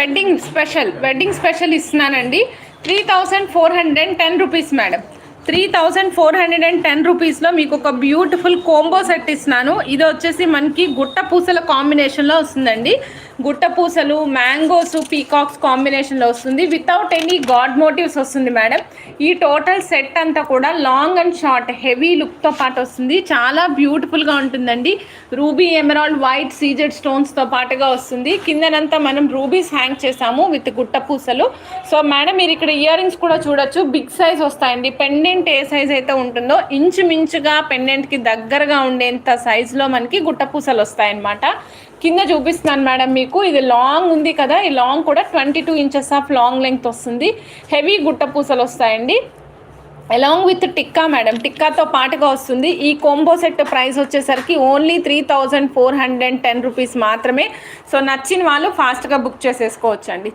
Wedding special ఇస్తున్నానండి. 3410 rupees madam. 3410 రూపీస్లో మీకు ఒక బ్యూటిఫుల్ కోంబో సెట్ ఇస్తున్నాను. ఇది వచ్చేసి మనకి గుట్ట పూసల కాంబినేషన్లో వస్తుందండి. గుట్ట పూసలు, మ్యాంగోస్, పీకాక్స్ కాంబినేషన్లో వస్తుంది. వితౌట్ ఎనీ గాడ్ మోటివ్స్ వస్తుంది మేడం. ఈ టోటల్ సెట్ అంతా కూడా లాంగ్ అండ్ షార్ట్ హెవీ లుక్తో పాటు వస్తుంది. చాలా బ్యూటిఫుల్గా ఉంటుందండి. రూబీ, ఎమరాల్డ్, వైట్ సీజెడ్ స్టోన్స్తో పాటుగా వస్తుంది. కిందనంతా మనం రూబీస్ హ్యాంగ్ చేసాము విత్ గుట్ట పూసలు. సో మేడం మీరు ఇక్కడ ఇయర్ రింగ్స్ కూడా చూడొచ్చు. బిగ్ సైజ్ వస్తాయండి. పెండెంట్ ఏ సైజ్ అయితే ఉంటుందో ఇంచుమించుగా పెండెంట్కి దగ్గరగా ఉండేంత సైజులో మనకి గుట్ట పూసలు వస్తాయన్నమాట. కింద చూపిస్తున్నాను మేడం మీకు. ఇది లాంగ్ ఉంది కదా, ఈ లాంగ్ కూడా 22 ఇంచెస్ ఆఫ్ లాంగ్ లెంగ్త్ వస్తుంది. హెవీ గుట్ట పూసలు వస్తాయండి. అలాంగ్ విత్ టిక్కా మేడం, టిక్కాతో పాటుగా వస్తుంది. ఈ కోంబో సెట్ ప్రైస్ వచ్చేసరికి ఓన్లీ 3410 రూపీస్ మాత్రమే. సో నచ్చిన వాళ్ళు ఫాస్ట్గా బుక్ చేసేసుకోవచ్చండి.